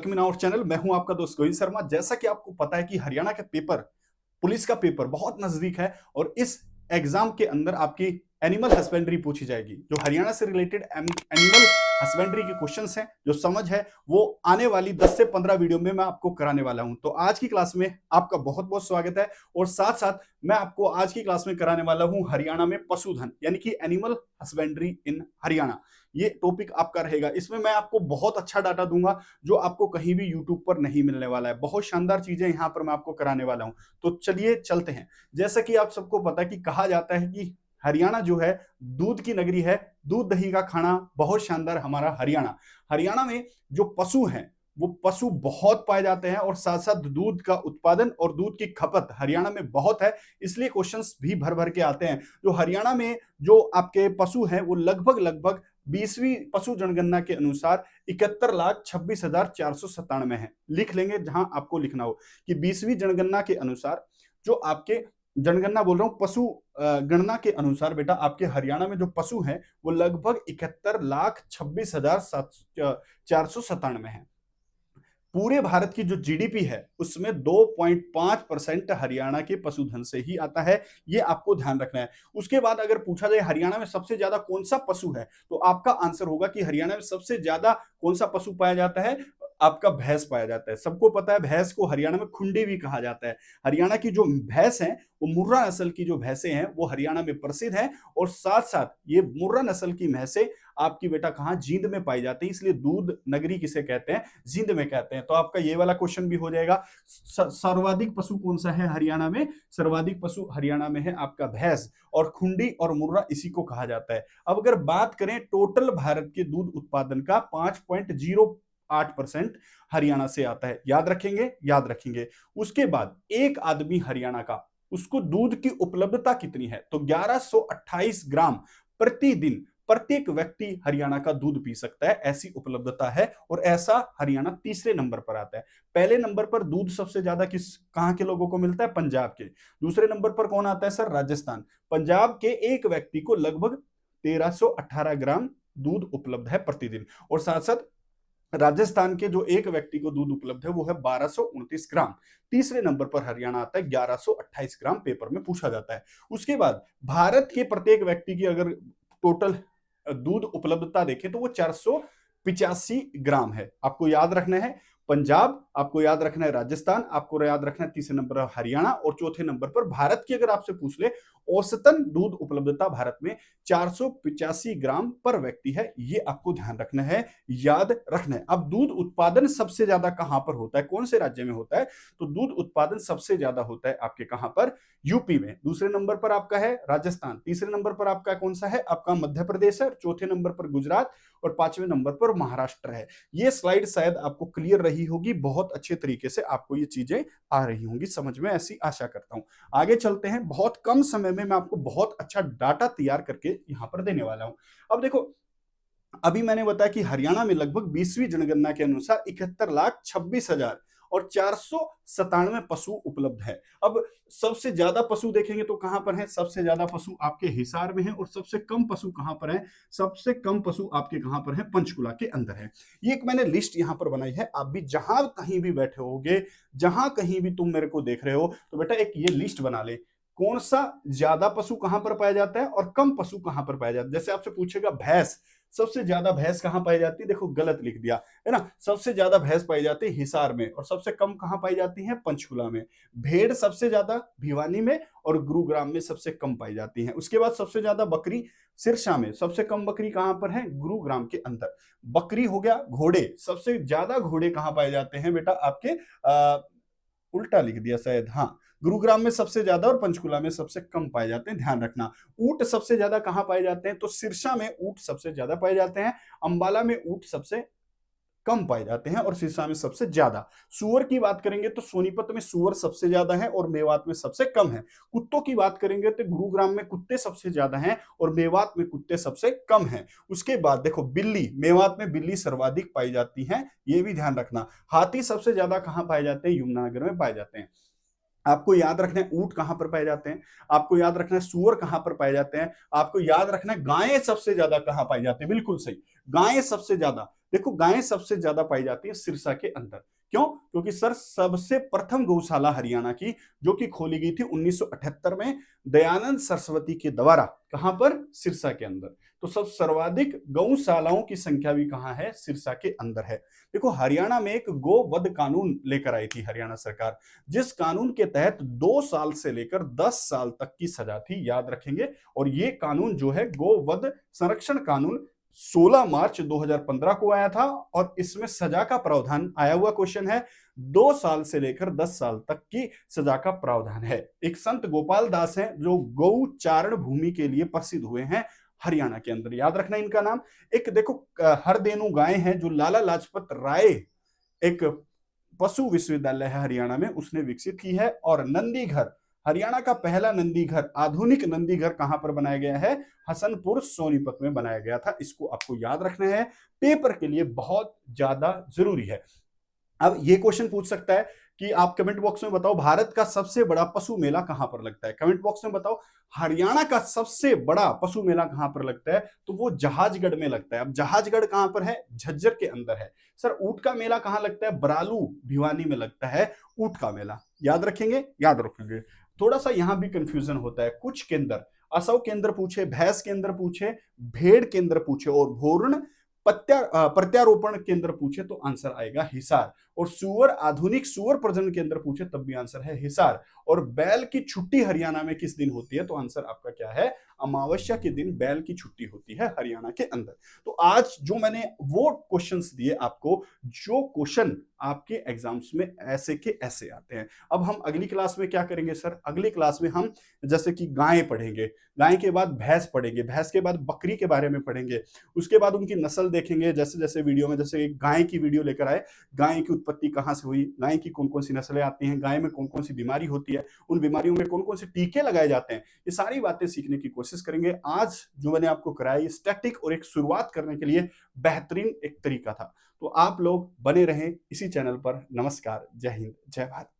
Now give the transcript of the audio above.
और चैनल मैं हूं आपका दोस्त गोविंद शर्मा। जैसा कि आपको पता है कि हरियाणा के पेपर, पुलिस का पेपर बहुत नजदीक है और इस एग्जाम के अंदर आपकी एनिमल हस्बेंड्री पूछी जाएगी। जो हरियाणा से रिलेटेड एनिमल हस्बेंड्री के क्वेश्चंस हैं, जो समझ है, वो आने वाली 10 से 15 वीडियो में मैं आपको कराने वाला हूं। तो आज की क्लास में आपका बहुत बहुत स्वागत है और साथ साथ मैं आपको आज की क्लास में कराने वाला हूं हरियाणा में पशुधन यानी कि एनिमल हस्बेंड्री इन हरियाणा। ये टॉपिक आपका रहेगा। इसमें मैं आपको बहुत अच्छा डाटा दूंगा जो आपको कहीं भी यूट्यूब पर नहीं मिलने वाला है। बहुत शानदार चीजें यहां पर मैं आपको कराने वाला हूं। तो चलिए चलते हैं। जैसा कि आप सबको पता है कि कहा जाता है कि हरियाणा जो है दूध की नगरी है, दूध दही का खाना बहुत शानदार हमारा हरियाणा। हरियाणा में जो पशु हैं वो पशु बहुत पाए जाते हैं और साथ साथ दूध का उत्पादन और दूध की खपत हरियाणा में बहुत है। इसलिए क्वेश्चंस भी भर भर के आते हैं। जो हरियाणा में जो आपके पशु हैं वो लगभग लगभग 20वीं पशु जनगणना के अनुसार 71,26,497 है। लिख लेंगे जहां आपको लिखना हो कि 20वीं जनगणना के अनुसार, जो आपके जनगणना बोल रहा हूं, पशु गणना के अनुसार बेटा आपके हरियाणा में जो पशु हैं वो लगभग 71,26,497 है। पूरे भारत की जो जीडीपी है उसमें 2.5% हरियाणा के पशुधन से ही आता है। ये आपको ध्यान रखना है। उसके बाद अगर पूछा जाए हरियाणा में सबसे ज्यादा कौन सा पशु है, तो आपका आंसर होगा कि हरियाणा में सबसे ज्यादा कौन सा पशु पाया जाता है, आपका भैंस पाया जाता है। सबको पता है भैंस को हरियाणा में खुंडी भी कहा जाता है। हरियाणा की जो भैंस है वो मुर्रा नस्ल की जो भैंसें हैं वो हरियाणा में प्रसिद्ध है और साथ साथ ये मुर्रा नस्ल की भैंसें आपकी बेटा कहां, जींद में पाई जाती है। इसलिए दूध नगरी किसे कहते हैं, जींद में कहते हैं। तो आपका ये वाला क्वेश्चन भी हो जाएगा। सर्वाधिक पशु कौन सा है हरियाणा में, सर्वाधिक पशु हरियाणा में है आपका भैंस और खुंडी और मुर्रा इसी को कहा जाता है। अब अगर बात करें टोटल भारत के दूध उत्पादन का 5.08% हरियाणा से आता है। याद रखेंगे, याद रखेंगे। उसके बाद एक आदमी हरियाणा का, उसको दूध की उपलब्धता कितनी है, तो 1128 ग्राम प्रतिदिन प्रत्येक व्यक्ति हरियाणा का दूध पी सकता है, ऐसी उपलब्धता है। और ऐसा हरियाणा तीसरे नंबर पर आता है। पहले नंबर पर दूध सबसे ज्यादा कहां के लोगों को मिलता है, पंजाब के। दूसरे नंबर पर कौन आता है सर, राजस्थान। पंजाब के एक व्यक्ति को लगभग 1318 ग्राम दूध उपलब्ध है प्रतिदिन और साथ साथ राजस्थान के जो एक व्यक्ति को दूध उपलब्ध है वो है 1229 ग्राम। तीसरे नंबर पर हरियाणा आता है, 1128 ग्राम पेपर में पूछा जाता है। उसके बाद भारत के प्रत्येक व्यक्ति की अगर टोटल दूध उपलब्धता देखें तो वो 485 ग्राम है। आपको याद रखना है पंजाब, आपको याद रखना है राजस्थान, आपको याद रखना है तीसरे नंबर पर हरियाणा और चौथे नंबर पर भारत की अगर आपसे पूछ ले औसतन दूध उपलब्धता भारत में 485 ग्राम पर व्यक्ति है। ये आपको ध्यान रखना है, याद रखना है। अब दूध उत्पादन सबसे ज्यादा कहां पर होता है, कौन से राज्य में होता है, तो दूध उत्पादन सबसे ज्यादा होता है आपके कहां पर, यूपी में। दूसरे नंबर पर आपका है राजस्थान, तीसरे नंबर पर आपका कौन सा है, आपका मध्य प्रदेश है, चौथे नंबर पर गुजरात और पांचवें नंबर पर महाराष्ट्र है। ये स्लाइड शायद आपको क्लियर रही होगी, बहुत अच्छे तरीके से आपको ये चीजें आ रही होंगी समझ में, ऐसी आशा करता हूं। आगे चलते हैं। बहुत कम समय में मैं आपको बहुत अच्छा डाटा तैयार करके यहां पर देने वाला हूं। अब देखो, अभी मैंने बताया कि हरियाणा में लगभग 20वीं जनगणना के अनुसार 71,26,000 और 497 पशु उपलब्ध है। अब सबसे ज्यादा पशु देखेंगे तो कहां पर है, सबसे ज्यादा पशु आपके हिसार में है और सबसे कम पशु कहां पर है, सबसे कम पशु आपके कहां पर है, पंचकुला के अंदर है। ये एक मैंने लिस्ट यहां पर बनाई है। आप भी जहां कहीं भी बैठे होगे, जहां कहीं भी तुम मेरे को देख रहे हो, तो बेटा एक ये लिस्ट बना ले, कौन सा ज्यादा पशु कहां पर पाया जाता है और कम पशु कहां पर पाया जाता है। जैसे आपसे पूछेगा भैंस, सबसे ज्यादा भैंस कहां पाई जाती है, देखो गलत लिख दिया है ना। सबसे ज्यादा भैंस पाई जाती है हिसार में और सबसे कम कहां पाई जाती है, पंचकुला में। भेड़ सबसे ज्यादा भिवानी में और गुरुग्राम में सबसे कम पाई जाती है। उसके बाद सबसे ज्यादा बकरी सिरसा में, सबसे कम बकरी कहां पर है, गुरुग्राम के अंदर। बकरी हो गया। घोड़े, सबसे ज्यादा घोड़े कहां पाए जाते हैं बेटा आपके, उल्टा लिख दिया शायद, हाँ, गुरुग्राम में सबसे ज्यादा और पंचकुला में सबसे कम पाए जाते हैं, ध्यान रखना। ऊंट सबसे ज्यादा कहां पाए जाते हैं, तो सिरसा में ऊंट सबसे ज्यादा पाए जाते हैं, अंबाला में ऊंट सबसे कम पाए जाते हैं और सिरसा में सबसे ज्यादा। सुअर की बात करेंगे तो सोनीपत में सुअर सबसे ज्यादा है और मेवात में सबसे कम है। कुत्तों की बात करेंगे तो गुरुग्राम में कुत्ते सबसे ज्यादा हैं और मेवात में कुत्ते सबसे कम हैं। उसके बाद देखो बिल्ली, मेवात में बिल्ली सर्वाधिक पाई जाती है, ये भी ध्यान रखना। हाथी सबसे ज्यादा कहां पाए जाते हैं, यमुनानगर में पाए जाते हैं। आपको याद रखना है ऊंट कहां पर पाए जाते हैं, आपको याद रखना है सुअर कहां पर पाए जाते हैं, आपको याद रखना है गायें सबसे ज्यादा कहां पाई जाती है, बिल्कुल सही, गायें सबसे ज्यादा देखो गायें सबसे ज्यादा पाई जाती है सिरसा के अंदर। क्यों? क्योंकि सर सबसे प्रथम गौशाला हरियाणा की जो कि खोली गई थी 1978 में दयानंद सरस्वती के द्वारा। कहां पर? सिरसा के अंदर। तो सब सर्वाधिक गौशालाओं की संख्या भी कहां है? सिरसा के अंदर है। देखो हरियाणा में एक गोवध कानून लेकर आई थी हरियाणा सरकार, जिस कानून के तहत 2 साल से लेकर 10 साल तक की सजा थी, याद रखेंगे। और ये कानून जो है गोवध संरक्षण कानून 16 मार्च 2015 को आया था और इसमें सजा का प्रावधान आया हुआ क्वेश्चन है, 2 साल से लेकर 10 साल तक की सजा का प्रावधान है। एक संत गोपाल दास हैं जो गौ चारण भूमि के लिए प्रसिद्ध हुए हैं हरियाणा के अंदर, याद रखना इनका नाम। एक देखो हरदेनु गाय है जो लाला लाजपत राय, एक पशु विश्वविद्यालय है हरियाणा में, उसने विकसित की है। और नंदी घर, हरियाणा का पहला नंदी घर, आधुनिक नंदी घर कहां पर बनाया गया है? हसनपुर सोनीपत में बनाया गया था। इसको आपको याद रखना है, पेपर के लिए बहुत ज्यादा जरूरी है। अब ये क्वेश्चन पूछ सकता है कि आप कमेंट बॉक्स में बताओ भारत का सबसे बड़ा पशु मेला कहां पर लगता है। कमेंट बॉक्स में बताओ हरियाणा का सबसे बड़ा पशु मेला कहां पर लगता है, तो वो जहाजगढ़ में लगता है। अब जहाजगढ़ कहां पर है? झज्जर के अंदर है। सर ऊंट का मेला कहां लगता है? बरालू भिवानी में लगता है ऊंट का मेला। याद रखेंगे, याद रखेंगे। थोड़ा सा यहां भी कंफ्यूजन होता है, कुछ केंद्र असव केंद्र पूछे, भैंस केंद्र पूछे, भेड़ केंद्र पूछे और भोरण प्रत्यारोपण केंद्र पूछे तो आंसर आएगा हिसार। और सुअर आधुनिक सुअर प्रजनन केंद्र पूछे तब भी आंसर है हिसार। और बैल की छुट्टी हरियाणा में किस दिन होती है, तो आंसर आपका क्या है? अमावस्या के दिन बैल की छुट्टी होती है हरियाणा के अंदर। तो आज जो मैंने वो क्वेश्चंस दिए आपको, जो क्वेश्चन आपके एग्जाम्स में ऐसे के ऐसे आते हैं। अब हम अगली क्लास में क्या करेंगे सर? अगली क्लास में हम जैसे कि गाय पढ़ेंगे, गाय के बाद भैंस पढ़ेंगे, भैंस के बाद बकरी के बारे में पढ़ेंगे, उसके बाद उनकी नस्ल देखेंगे। जैसे जैसे वीडियो में जैसे गाय की वीडियो लेकर आए, गाय की उत्पत्ति कहां से हुई, गाय की कौन कौन सी नस्लें आती हैं, गाय में कौन कौन सी बीमारी होती है, उन बीमारियों में कौन कौन से टीके लगाए जाते हैं, ये सारी बातें सीखने की कोशिश करेंगे। आज जो मैंने आपको कराया स्टैटिक और एक शुरुआत करने के लिए बेहतरीन एक तरीका था। तो आप लोग बने रहें इसी चैनल पर। नमस्कार, जय हिंद, जय भारत।